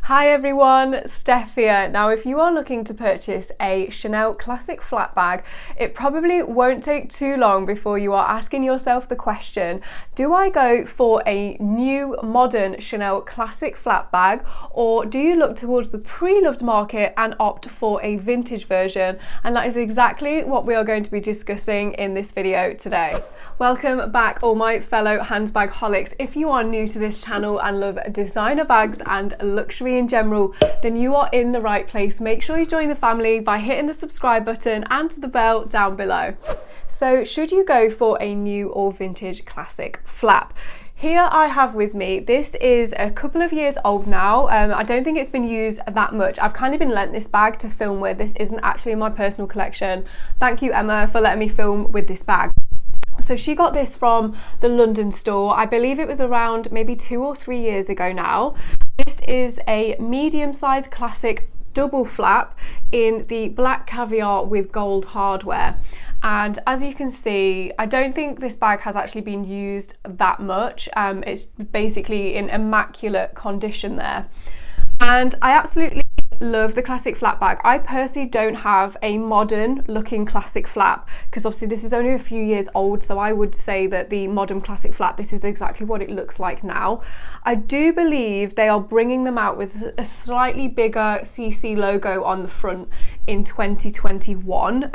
Hi everyone, Steph here. Now if you are looking to purchase a Chanel classic flat bag, it probably won't take too long before you are asking yourself the question, do I go for a new modern Chanel classic flat bag, or do you look towards the pre-loved market and opt for a vintage version? And that is exactly what we are going to be discussing in this video today. Welcome back all my fellow handbagholics. If you are new to this channel and love designer bags and luxury in general, then you are in the right place. Make sure you join the family by hitting the subscribe button and the bell down below. So should you go for a new or vintage classic flap? Here I have with me, this is a couple of years old now. I don't think it's been used that much. I've kind of been lent this bag to film with. This isn't actually in my personal collection. Thank you, Emma, for letting me film with this bag. So she got this from the London store. I believe it was around maybe 2 or 3 years ago now. This is a medium-sized classic double flap in the black caviar with gold hardware. And as you can see, I don't think this bag has actually been used that much. It's basically in immaculate condition there. And I absolutely love the classic flap bag. I personally don't have a modern looking classic flap because obviously this is only a few years old, so I would say that the modern classic flap, this is exactly what it looks like now. I do believe they are bringing them out with a slightly bigger CC logo on the front in 2021.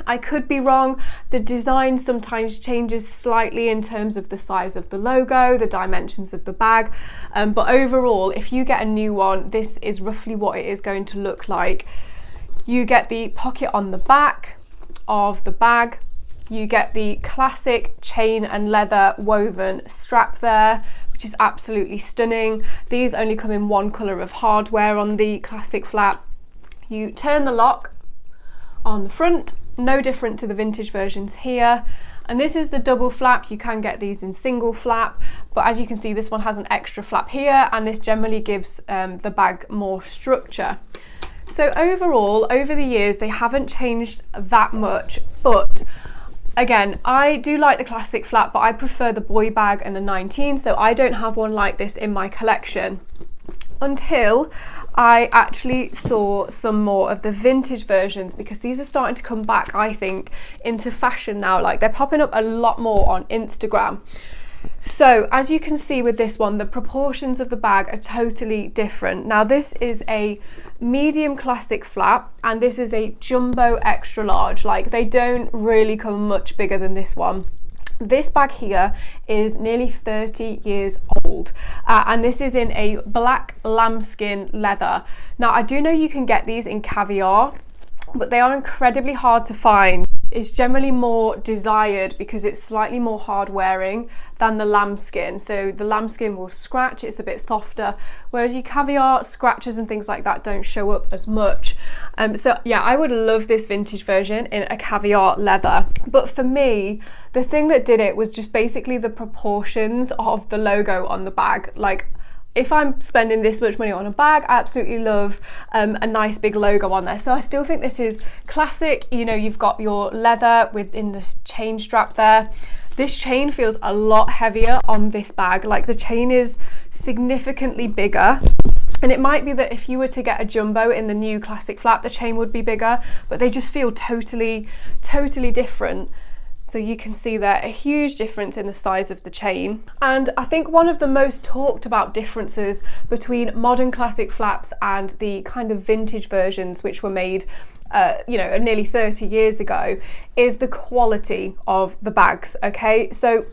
I could be wrong. The design sometimes changes slightly in terms of the size of the logo, the dimensions of the bag, but overall, if you get a new one, this is roughly what it is going to look like. You get the pocket on the back of the bag, you get the classic chain and leather woven strap there, which is absolutely stunning. These only come in one colour of hardware on the classic flap. You turn the lock on the front, no different to the vintage versions here. And this is the double flap. You can get these in single flap, but as you can see, this one has an extra flap here, and this generally gives the bag more structure. So overall, over the years, they haven't changed that much, but again, I do like the classic flap, but I prefer the boy bag and the 19, so I don't have one like this in my collection until I actually saw some more of the vintage versions, because these are starting to come back, I think, into fashion now. Like, they're popping up a lot more on Instagram. So as you can see with this one, the proportions of the bag are totally different. Now this is a medium classic flap and this is a jumbo extra large. Like, they don't really come much bigger than this one. This bag here is nearly 30 years old and this is in a black lambskin leather. Now I do know you can get these in caviar, but they are incredibly hard to find. It's generally more desired because it's slightly more hard wearing than the lambskin. So the lambskin will scratch, it's a bit softer, whereas your caviar scratches and things like that don't show up as much. So yeah, I would love this vintage version in a caviar leather. But for me, the thing that did it was just basically the proportions of the logo on the bag. Like, if I'm spending this much money on a bag, I absolutely love a nice big logo on there. So I still think this is classic. You know, you've got your leather within this chain strap there. This chain feels a lot heavier on this bag. Like, the chain is significantly bigger. And it might be that if you were to get a jumbo in the new classic flap, the chain would be bigger, but they just feel totally different. So you can see there a huge difference in the size of the chain. And I think one of the most talked about differences between modern classic flaps and the kind of vintage versions which were made you know, nearly 30 years ago is the quality of the bags, okay? So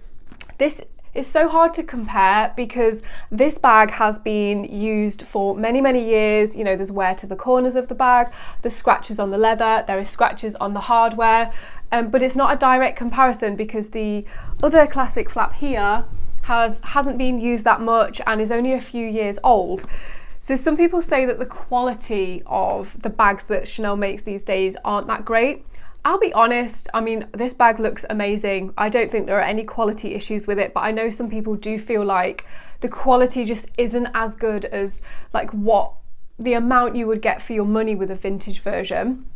this is so hard to compare because this bag has been used for many years. You know, there's wear to the corners of the bag, there's scratches on the leather, there is scratches on the hardware, but it's not a direct comparison because the other classic flap here hasn't been used that much and is only a few years old. So some people say that the quality of the bags that Chanel makes these days aren't that great. I'll be honest, I mean, this bag looks amazing. I don't think there are any quality issues with it, but I know some people do feel like the quality just isn't as good as like what the amount you would get for your money with a vintage version.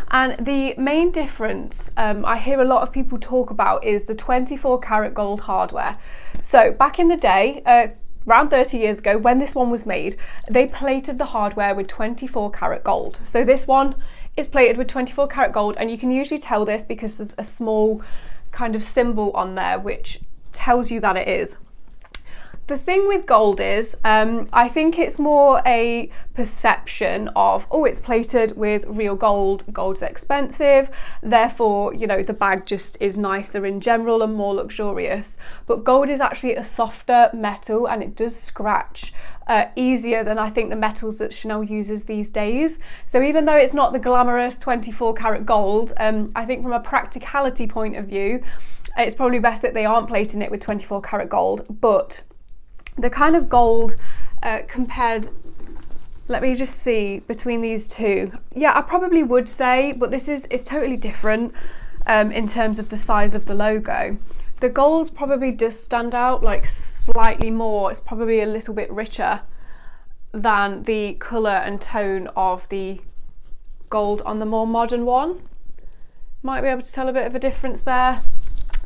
And the main difference I hear a lot of people talk about is the 24 karat gold hardware. So back in the day, around 30 years ago, when this one was made, they plated the hardware with 24 karat gold. So this one is plated with 24 karat gold, and you can usually tell this because there's a small kind of symbol on there which tells you that it is. The thing with gold is, I think it's more a perception of, oh, it's plated with real gold, gold's expensive, therefore, you know, the bag just is nicer in general and more luxurious. But gold is actually a softer metal, and it does scratch easier than I think the metals that Chanel uses these days. So even though it's not the glamorous 24 karat gold, I think from a practicality point of view, it's probably best that they aren't plating it with 24 karat gold. But the kind of gold compared, let me just see between these two. Yeah, I probably would say, but this is totally different in terms of the size of the logo. The gold probably does stand out like slightly more. It's probably a little bit richer than the colour and tone of the gold on the more modern one. Might be able to tell a bit of a difference there.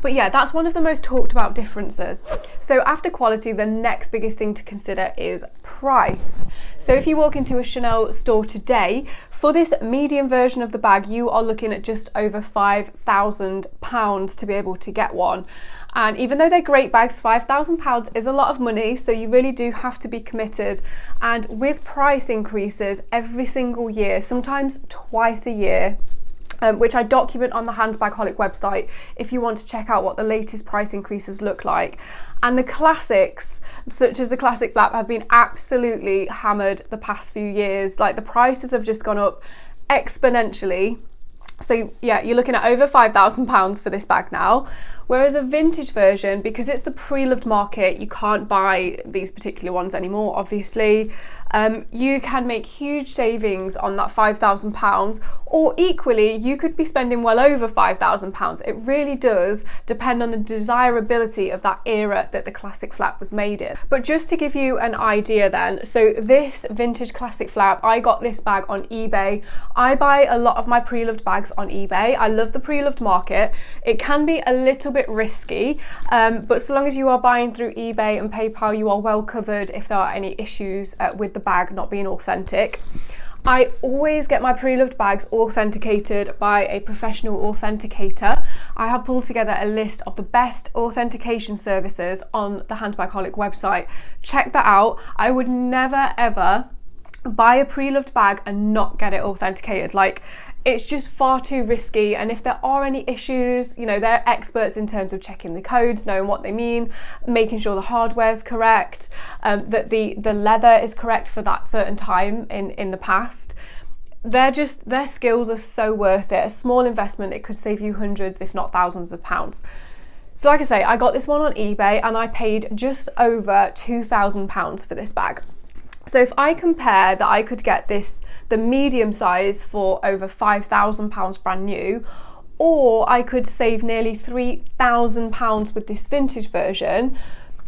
But yeah, that's one of the most talked about differences. So after quality, the next biggest thing to consider is price. So if you walk into a Chanel store today, for this medium version of the bag, you are looking at just over £5,000 to be able to get one. And even though they're great bags, £5,000 is a lot of money, so you really do have to be committed. And with price increases every single year, sometimes twice a year, which I document on the Handbagholic website if you want to check out what the latest price increases look like. And the classics, such as the classic flap, have been absolutely hammered the past few years. Like, the prices have just gone up exponentially. So yeah, you're looking at over £5,000 for this bag now. Whereas a vintage version, because it's the pre-loved market, you can't buy these particular ones anymore, obviously. You can make huge savings on that £5,000, or equally, you could be spending well over £5,000. It really does depend on the desirability of that era that the classic flap was made in. But just to give you an idea then, so this vintage classic flap, I got this bag on eBay. I buy a lot of my pre-loved bags on eBay. I love the pre-loved market. It can be a little bit risky, but so long as you are buying through eBay and PayPal, you are well covered if there are any issues with the bag not being authentic. I always get my pre-loved bags authenticated by a professional authenticator. I have pulled together a list of the best authentication services on the Handbagholic website. Check that out. I would never ever buy a pre-loved bag and not get it authenticated. Like, it's just far too risky, and if there are any issues, you know, they're experts in terms of checking the codes, knowing what they mean, making sure the hardware's correct, that the leather is correct for that certain time in the past. Their skills are so worth it. A small investment, it could save you hundreds, if not thousands of pounds. So like I say, I got this one on eBay and I paid just over £2,000 for this bag. So if I compare that I could get the medium size for over £5,000 brand new, or I could save nearly £3,000 with this vintage version,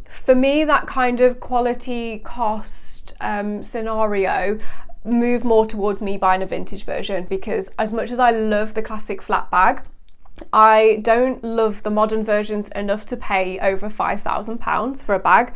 for me that kind of quality cost scenario move more towards me buying a vintage version, because as much as I love the classic flat bag, I don't love the modern versions enough to pay over £5,000 for a bag.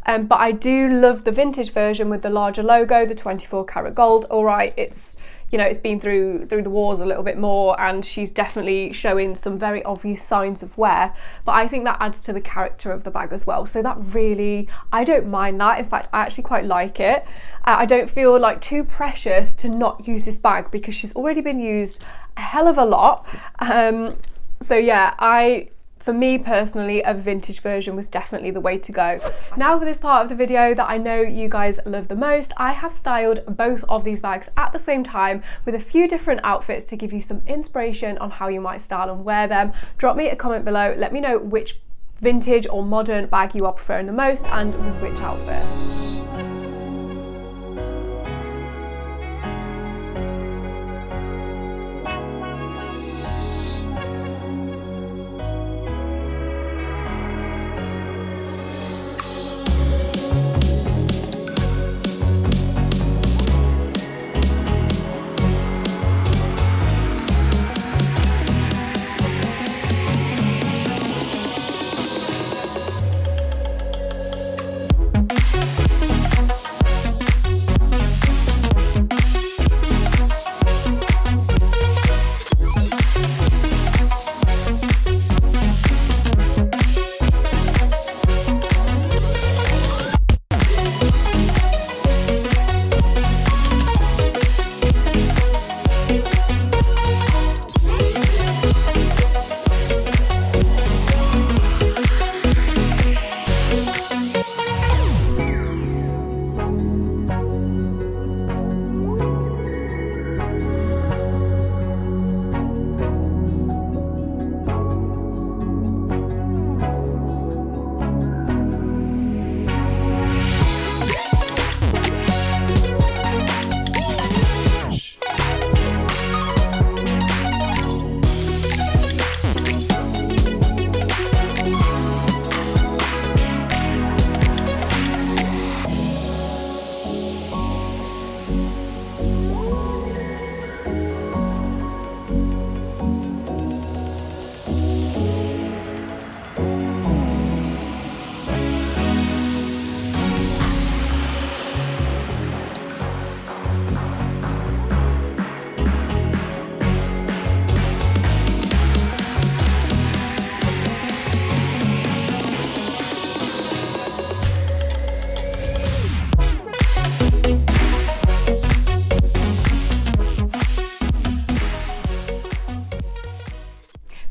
But I do love the vintage version with the larger logo, the 24 karat gold. All right, it's, you know, it's been through the wars a little bit more, and she's definitely showing some very obvious signs of wear, but I think that adds to the character of the bag as well. So that really, I don't mind that. In fact, I actually quite like it. I don't feel like too precious to not use this bag because she's already been used a hell of a lot. So yeah, for me personally, a vintage version was definitely the way to go. Now for this part of the video that I know you guys love the most, I have styled both of these bags at the same time with a few different outfits to give you some inspiration on how you might style and wear them. Drop me a comment below, let me know which vintage or modern bag you are preferring the most and with which outfit.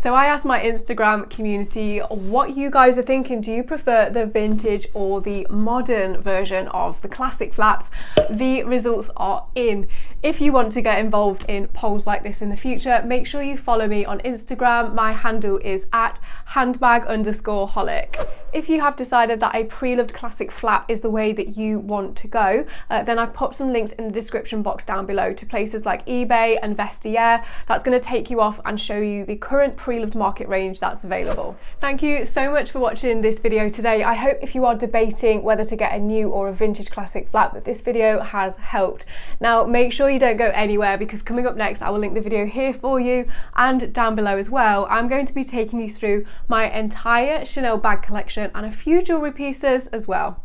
So I asked my Instagram community what you guys are thinking. Do you prefer the vintage or the modern version of the classic flaps? The results are in. If you want to get involved in polls like this in the future, make sure you follow me on Instagram. My handle is at handbag_holic. If you have decided that a pre-loved classic flap is the way that you want to go, then I've popped some links in the description box down below to places like eBay and Vestiaire. That's going to take you off and show you the current pre-loved market range that's available. Thank you so much for watching this video today. I hope if you are debating whether to get a new or a vintage classic flap that this video has helped. Now make sure you don't go anywhere, because coming up next I will link the video here for you and down below as well. I'm going to be taking you through my entire Chanel bag collection and a few jewellery pieces as well.